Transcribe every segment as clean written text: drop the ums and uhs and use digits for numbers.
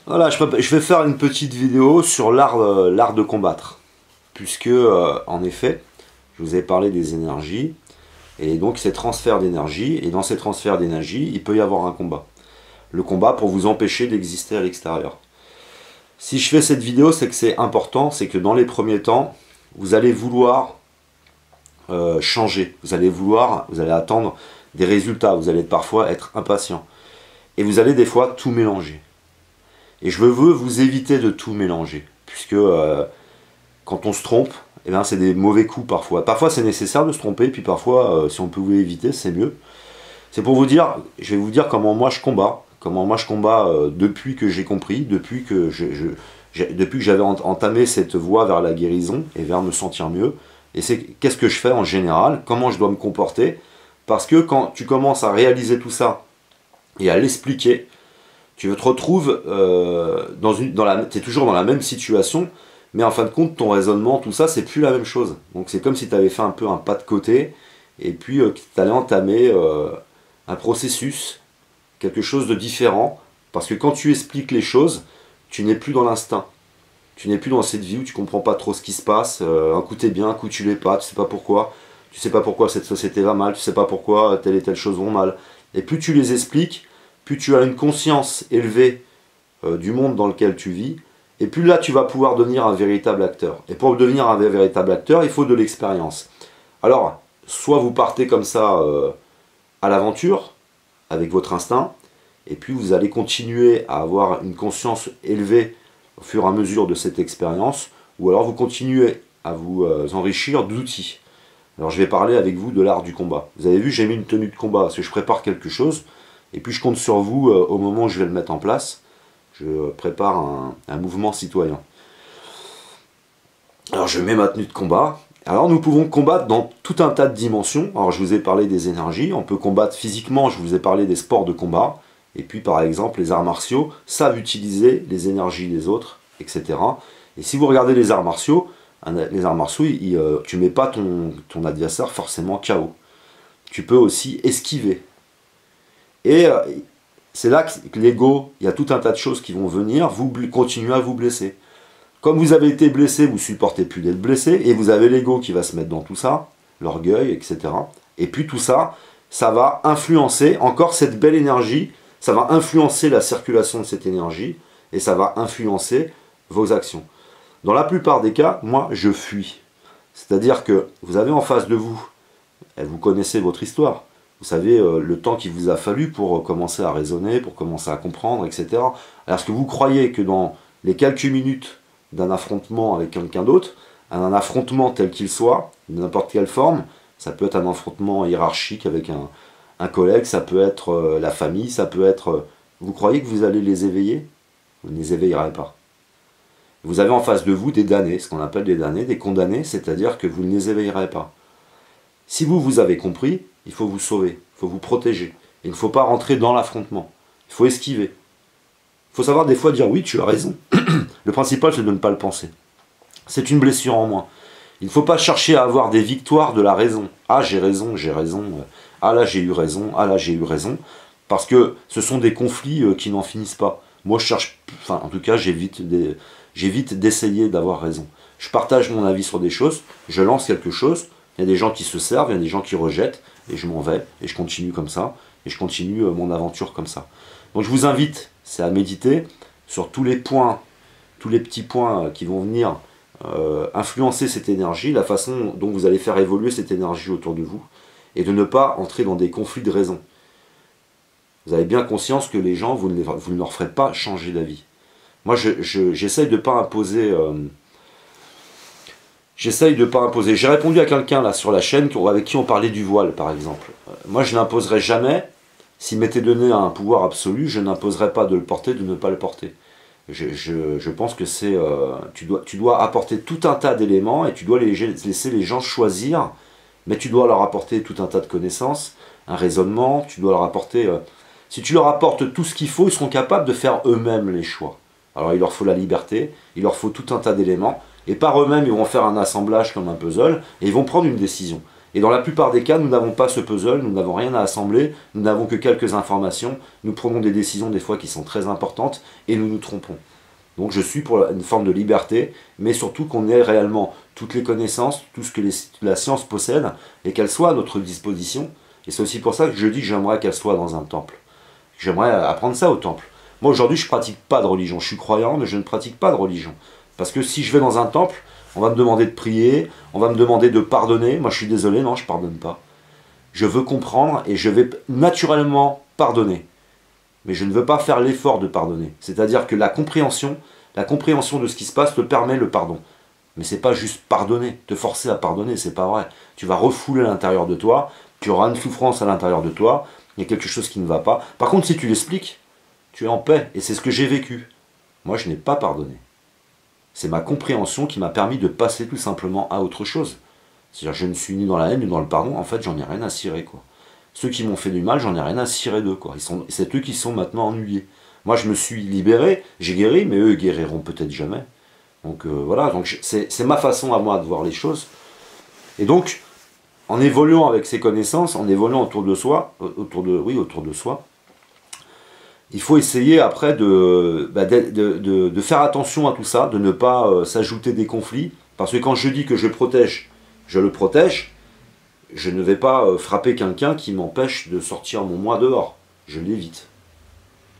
Voilà, je vais faire une petite vidéo sur l'art de combattre. Puisque, en effet, je vous ai parlé des énergies, et donc ces transferts d'énergie, et dans ces transferts d'énergie, il peut y avoir un combat. Le combat pour vous empêcher d'exister à l'extérieur. Si je fais cette vidéo, c'est que c'est important, c'est que dans les premiers temps, vous allez vouloir changer, vous allez attendre des résultats, vous allez parfois être impatient. Et vous allez des fois tout mélanger. Et je veux vous éviter de tout mélanger, puisque quand on se trompe, eh ben, c'est des mauvais coups parfois. Parfois c'est nécessaire de se tromper, puis parfois si on peut vous éviter, c'est mieux. C'est pour vous dire, je vais vous dire comment moi je combats, depuis que j'ai compris, depuis que j'avais entamé cette voie vers la guérison et vers me sentir mieux. Et c'est qu'est-ce que je fais en général, comment je dois me comporter, parce que quand tu commences à réaliser tout ça et à l'expliquer, tu te retrouves t'es toujours dans la même situation, mais en fin de compte, ton raisonnement, tout ça, c'est plus la même chose. Donc c'est comme si tu avais fait un peu un pas de côté, et puis tu allais entamer un processus, quelque chose de différent, parce que quand tu expliques les choses, tu n'es plus dans l'instinct. Tu n'es plus dans cette vie où tu comprends pas trop ce qui se passe, un coup t'es bien, un coup tu l'es pas, tu sais pas pourquoi. Tu sais pas pourquoi cette société va mal, tu sais pas pourquoi telle et telle chose vont mal. Et plus tu les expliques, plus tu as une conscience élevée du monde dans lequel tu vis, et plus là tu vas pouvoir devenir un véritable acteur. Et pour devenir un véritable acteur, il faut de l'expérience. Alors, soit vous partez comme ça à l'aventure, avec votre instinct, et puis vous allez continuer à avoir une conscience élevée au fur et à mesure de cette expérience, ou alors vous continuez à vous enrichir d'outils. Alors je vais parler avec vous de l'art du combat. Vous avez vu, j'ai mis une tenue de combat, parce que je prépare quelque chose, et puis je compte sur vous au moment où je vais le mettre en place. Je prépare un mouvement citoyen. Alors je mets ma tenue de combat. Alors nous pouvons combattre dans tout un tas de dimensions. Alors je vous ai parlé des énergies, on peut combattre physiquement, je vous ai parlé des sports de combat. Et puis par exemple les arts martiaux savent utiliser les énergies des autres, etc. Et si vous regardez les arts martiaux, tu ne mets pas ton adversaire forcément KO. Tu peux aussi esquiver. Et c'est là que l'ego, il y a tout un tas de choses qui vont venir, vous continuer à vous blesser. Comme vous avez été blessé, vous ne supportez plus d'être blessé, et vous avez l'ego qui va se mettre dans tout ça, l'orgueil, etc. Et puis tout ça, ça va influencer encore cette belle énergie, ça va influencer la circulation de cette énergie, et ça va influencer vos actions. Dans la plupart des cas, moi, je fuis. C'est-à-dire que vous avez en face de vous, et vous connaissez votre histoire, vous savez le temps qu'il vous a fallu pour commencer à raisonner, pour commencer à comprendre, etc. Alors, est-ce que vous croyez que dans les quelques minutes d'un affrontement avec quelqu'un d'autre, un affrontement tel qu'il soit, de n'importe quelle forme, ça peut être un affrontement hiérarchique avec un collègue, ça peut être la famille, ça peut être... vous croyez que vous allez les éveiller? Vous ne les éveillerez pas. Vous avez en face de vous des damnés, ce qu'on appelle des damnés, des condamnés, c'est-à-dire que vous ne les éveillerez pas. Si vous avez compris, il faut vous sauver, il faut vous protéger. Il ne faut pas rentrer dans l'affrontement, il faut esquiver. Il faut savoir des fois dire oui, tu as raison. Le principal, c'est de ne pas le penser. C'est une blessure en moins. Il ne faut pas chercher à avoir des victoires de la raison. Ah, j'ai raison, j'ai raison. Ah là, j'ai eu raison. Ah là, j'ai eu raison. Parce que ce sont des conflits qui n'en finissent pas. Moi, je cherche... Enfin, en tout cas, j'évite d'essayer d'avoir raison. Je partage mon avis sur des choses. Je lance quelque chose. Il y a des gens qui se servent, il y a des gens qui rejettent. Et je m'en vais. Et je continue comme ça. Et je continue mon aventure comme ça. Donc, je vous invite, c'est à méditer sur tous les points, tous les petits points qui vont venir influencer cette énergie, la façon dont vous allez faire évoluer cette énergie autour de vous, et de ne pas entrer dans des conflits de raison. Vous avez bien conscience que les gens, vous ne leur ferez pas changer d'avis. Moi, j'essaye de ne pas imposer... J'ai répondu à quelqu'un là sur la chaîne avec qui on parlait du voile, par exemple. Moi, je n'imposerai jamais, s'il m'était donné un pouvoir absolu, je n'imposerai pas de le porter, de ne pas le porter. Je pense que c'est... tu dois apporter tout un tas d'éléments et tu dois laisser les gens choisir, mais tu dois leur apporter tout un tas de connaissances, un raisonnement, tu dois leur apporter... si tu leur apportes tout ce qu'il faut, ils seront capables de faire eux-mêmes les choix. Alors il leur faut la liberté, il leur faut tout un tas d'éléments, et par eux-mêmes ils vont faire un assemblage comme un puzzle, et ils vont prendre une décision. Et dans la plupart des cas, nous n'avons pas ce puzzle, nous n'avons rien à assembler, nous n'avons que quelques informations, nous prenons des décisions des fois qui sont très importantes et nous nous trompons. Donc je suis pour une forme de liberté, mais surtout qu'on ait réellement toutes les connaissances, tout ce que la science possède, et qu'elle soit à notre disposition. Et c'est aussi pour ça que je dis que j'aimerais qu'elle soit dans un temple. J'aimerais apprendre ça au temple. Moi aujourd'hui je ne pratique pas de religion, je suis croyant, mais je ne pratique pas de religion. Parce que si je vais dans un temple, on va me demander de prier, on va me demander de pardonner. Moi je suis désolé, non, je ne pardonne pas. Je veux comprendre et je vais naturellement pardonner. Mais je ne veux pas faire l'effort de pardonner. C'est-à-dire que la compréhension de ce qui se passe te permet le pardon. Mais c'est pas juste pardonner, te forcer à pardonner, c'est pas vrai. Tu vas refouler à l'intérieur de toi, tu auras une souffrance à l'intérieur de toi, il y a quelque chose qui ne va pas. Par contre, si tu l'expliques, tu es en paix, et c'est ce que j'ai vécu. Moi, je n'ai pas pardonné. C'est ma compréhension qui m'a permis de passer tout simplement à autre chose. C'est-à-dire, je ne suis ni dans la haine, ni dans le pardon, en fait, j'en ai rien à cirer, quoi. Ceux qui m'ont fait du mal, j'en ai rien à cirer d'eux, quoi. C'est eux qui sont maintenant ennuyés. Moi, je me suis libéré, j'ai guéri, mais eux guériront peut-être jamais. Donc voilà, donc c'est ma façon à moi de voir les choses. Et donc, en évoluant avec ces connaissances, en évoluant autour de soi, il faut essayer après de faire attention à tout ça, de ne pas s'ajouter des conflits. Parce que quand je dis que je protège, je le protège, je ne vais pas frapper quelqu'un qui m'empêche de sortir mon moi dehors. Je l'évite.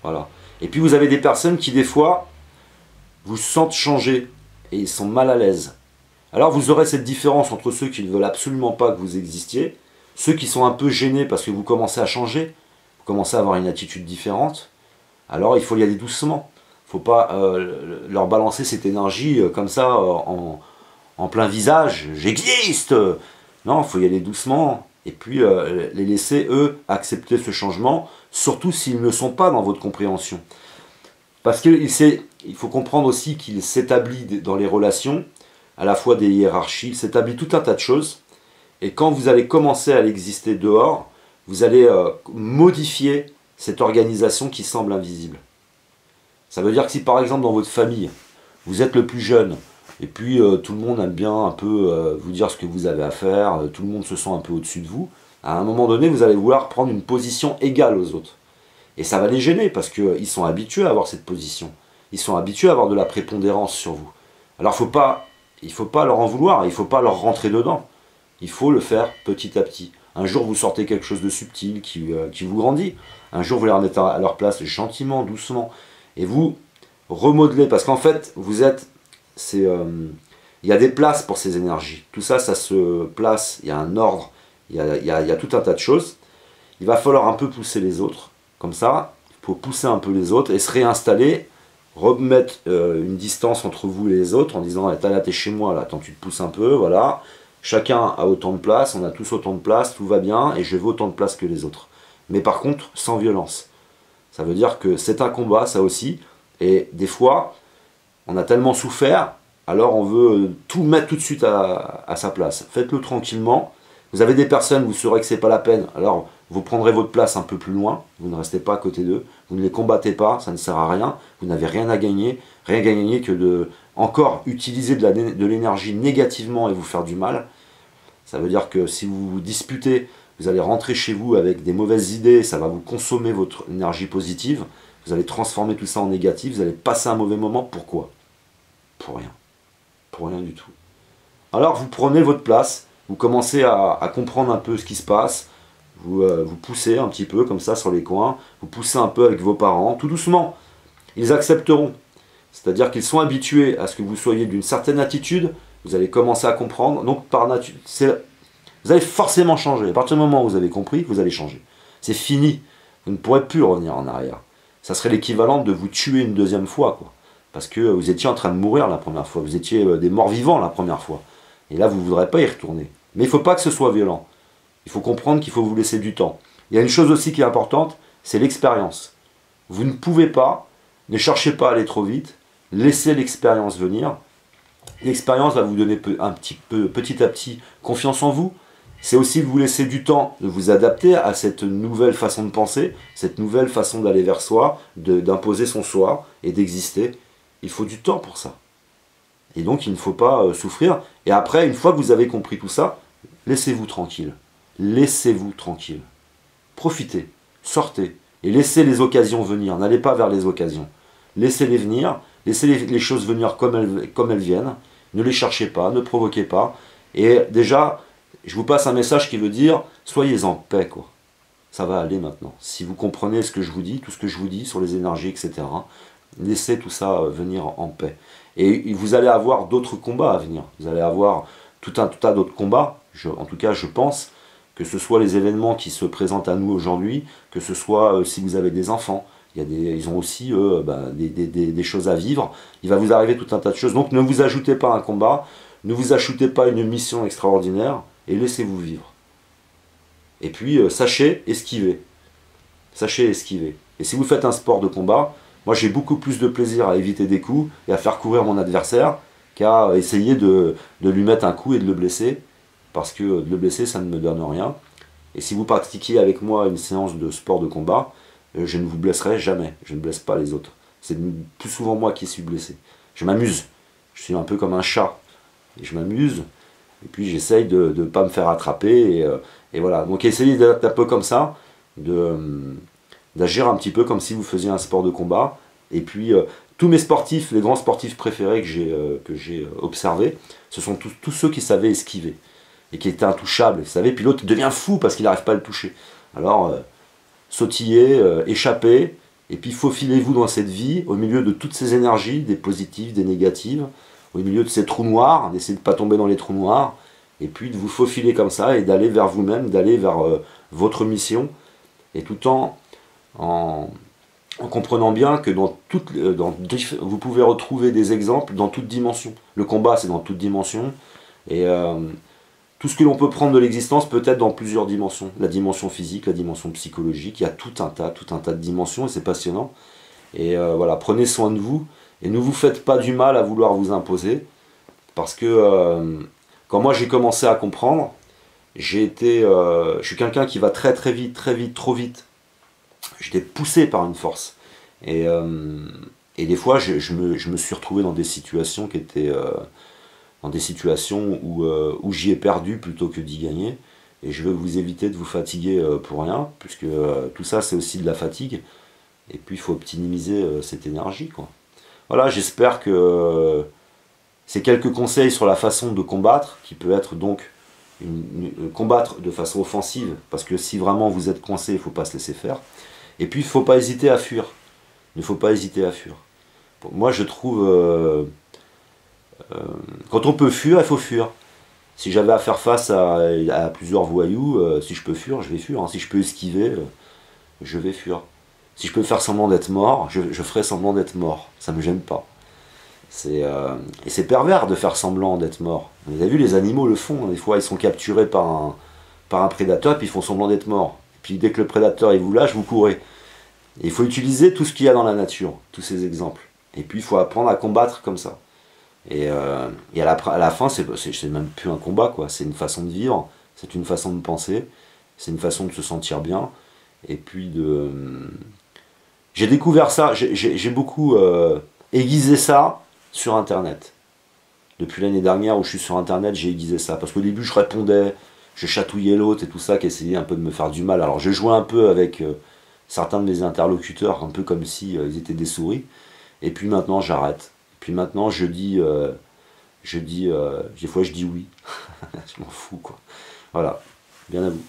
Voilà. Et puis vous avez des personnes qui des fois vous sentent changer et ils sont mal à l'aise. Alors vous aurez cette différence entre ceux qui ne veulent absolument pas que vous existiez, ceux qui sont un peu gênés parce que vous commencez à changer, vous commencez à avoir une attitude différente. Alors il faut y aller doucement. Il ne faut pas leur balancer cette énergie comme ça en plein visage. J'existe! Non, il faut y aller doucement. Et puis les laisser, eux, accepter ce changement, surtout s'ils ne sont pas dans votre compréhension. Parce qu'il faut comprendre aussi qu'il s'établit dans les relations, à la fois des hiérarchies, il s'établit tout un tas de choses. Et quand vous allez commencer à l'exister dehors, vous allez modifier cette organisation qui semble invisible. Ça veut dire que si par exemple dans votre famille, vous êtes le plus jeune, et puis tout le monde aime bien un peu vous dire ce que vous avez à faire, tout le monde se sent un peu au-dessus de vous, à un moment donné, vous allez vouloir prendre une position égale aux autres. Et ça va les gêner parce qu'ils sont habitués à avoir cette position. Ils sont habitués à avoir de la prépondérance sur vous. Alors il ne faut pas leur en vouloir, il ne faut pas leur rentrer dedans. Il faut le faire petit à petit. Un jour vous sortez quelque chose de subtil qui vous grandit. Un jour vous les remettez à leur place gentiment, doucement. Et vous remodelez, parce qu'en fait, il y a des places pour ces énergies. Tout ça, ça se place, il y a un ordre, il y a tout un tas de choses. Il va falloir un peu pousser les autres, comme ça. Il faut pousser un peu les autres et se réinstaller, remettre une distance entre vous et les autres en disant « là, t'es chez moi, là, attends, tu te pousses un peu, voilà. Chacun a autant de place, on a tous autant de place, tout va bien, et je veux autant de place que les autres. » Mais par contre, sans violence. Ça veut dire que c'est un combat, ça aussi, et des fois, on a tellement souffert, alors on veut tout mettre tout de suite à sa place. Faites-le tranquillement. Vous avez des personnes, vous saurez que c'est pas la peine, alors vous prendrez votre place un peu plus loin, vous ne restez pas à côté d'eux, vous ne les combattez pas, ça ne sert à rien, vous n'avez rien à gagner que de encore utiliser de l'énergie négativement et vous faire du mal. Ça veut dire que si vous vous disputez, vous allez rentrer chez vous avec des mauvaises idées, ça va vous consommer votre énergie positive, vous allez transformer tout ça en négatif, vous allez passer un mauvais moment. Pourquoi? Pour rien. Pour rien du tout. Alors vous prenez votre place, vous commencez à comprendre un peu ce qui se passe, vous poussez un petit peu comme ça sur les coins, vous poussez un peu avec vos parents, tout doucement. Ils accepteront. C'est-à-dire qu'ils sont habitués à ce que vous soyez d'une certaine attitude, vous allez commencer à comprendre, donc par nature, vous allez forcément changer. À partir du moment où vous avez compris, vous allez changer. C'est fini. Vous ne pourrez plus revenir en arrière. Ça serait l'équivalent de vous tuer une deuxième fois, quoi. Parce que vous étiez en train de mourir la première fois, vous étiez des morts vivants la première fois. Et là, vous ne voudrez pas y retourner. Mais il ne faut pas que ce soit violent. Il faut comprendre qu'il faut vous laisser du temps. Il y a une chose aussi qui est importante, c'est l'expérience. Vous ne pouvez pas, ne cherchez pas à aller trop vite, laissez l'expérience venir. L'expérience va vous donner petit à petit confiance en vous. C'est aussi de vous laisser du temps de vous adapter à cette nouvelle façon de penser, cette nouvelle façon d'aller vers soi, d'imposer son soi et d'exister. Il faut du temps pour ça. Et donc il ne faut pas souffrir. Et après, une fois que vous avez compris tout ça, laissez-vous tranquille. Laissez-vous tranquille. Profitez, sortez, et laissez les occasions venir. N'allez pas vers les occasions. Laissez-les venir, laissez les choses venir comme elles viennent. Ne les cherchez pas, ne provoquez pas. Et déjà, je vous passe un message qui veut dire, soyez en paix, quoi. Ça va aller maintenant. Si vous comprenez ce que je vous dis, tout ce que je vous dis sur les énergies, etc., laissez tout ça venir en paix. Et vous allez avoir d'autres combats à venir. Vous allez avoir tout un tas d'autres combats. En tout cas, je pense que ce soit les événements qui se présentent à nous aujourd'hui, que ce soit si vous avez des enfants. Ils ont aussi des choses à vivre. Il va vous arriver tout un tas de choses. Donc ne vous ajoutez pas un combat, ne vous ajoutez pas une mission extraordinaire, et laissez-vous vivre. Et puis sachez esquiver. Sachez esquiver. Et si vous faites un sport de combat, moi j'ai beaucoup plus de plaisir à éviter des coups et à faire courir mon adversaire qu'à essayer de lui mettre un coup et de le blesser. Parce que de le blesser, ça ne me donne rien. Et si vous pratiquez avec moi une séance de sport de combat, je ne vous blesserai jamais. Je ne blesse pas les autres. C'est plus souvent moi qui suis blessé. Je m'amuse. Je suis un peu comme un chat. Et je m'amuse. Et puis j'essaye de ne pas me faire attraper. Et voilà. Donc essayez d'être un peu comme ça. D'agir un petit peu comme si vous faisiez un sport de combat. Et puis tous mes sportifs, les grands sportifs préférés que j'ai observés, ce sont tous ceux qui savaient esquiver. Et qui étaient intouchables. Vous savez, puis l'autre devient fou parce qu'il n'arrive pas à le toucher. Alors, sautillez, échappez, et puis faufilez-vous dans cette vie, au milieu de toutes ces énergies, des positives, des négatives, au milieu de ces trous noirs, d'essayer de ne pas tomber dans les trous noirs, et puis de vous faufiler comme ça, et d'aller vers vous-même, d'aller vers votre mission, et tout en comprenant bien que vous pouvez retrouver des exemples dans toute dimension. Le combat, c'est dans toute dimension, et tout ce que l'on peut prendre de l'existence peut être dans plusieurs dimensions. La dimension physique, la dimension psychologique, il y a tout un tas de dimensions et c'est passionnant. Et voilà, prenez soin de vous et ne vous faites pas du mal à vouloir vous imposer. Parce que quand moi j'ai commencé à comprendre, je suis quelqu'un qui va très vite, trop vite. J'étais poussé par une force. Et des fois, je me suis retrouvé dans des situations qui étaient... dans des situations où j'y ai perdu plutôt que d'y gagner. Et je veux vous éviter de vous fatiguer pour rien, puisque tout ça c'est aussi de la fatigue. Et puis il faut optimiser cette énergie, quoi. Voilà, j'espère que ces quelques conseils sur la façon de combattre, qui peut être donc combattre de façon offensive, parce que si vraiment vous êtes coincé, il ne faut pas se laisser faire. Et puis il ne faut pas hésiter à fuir. Il ne faut pas hésiter à fuir. Bon, moi je trouve... quand on peut fuir, il faut fuir. Si j'avais à faire face à plusieurs voyous, si je peux fuir, je vais fuir. Hein. Si je peux esquiver, je vais fuir. Si je peux faire semblant d'être mort, je ferai semblant d'être mort. Ça ne me gêne pas. Et c'est pervers de faire semblant d'être mort. Vous avez vu, les animaux le font. Des fois, ils sont capturés par un prédateur, et puis ils font semblant d'être morts. Et puis dès que le prédateur il vous lâche, vous courez. Et il faut utiliser tout ce qu'il y a dans la nature, tous ces exemples. Et puis il faut apprendre à combattre comme ça. Et à la fin, c'est même plus un combat, quoi. C'est une façon de vivre, c'est une façon de penser, c'est une façon de se sentir bien. Et puis j'ai découvert ça, j'ai beaucoup aiguisé ça sur Internet. Depuis l'année dernière où je suis sur Internet, j'ai aiguisé ça. Parce qu'au début, je répondais, je chatouillais l'autre et tout ça, qui essayait un peu de me faire du mal. Alors je jouais un peu avec certains de mes interlocuteurs, un peu comme si ils étaient des souris. Et puis maintenant, j'arrête. Puis maintenant, des fois je dis oui. Je m'en fous, quoi. Voilà, bien à vous.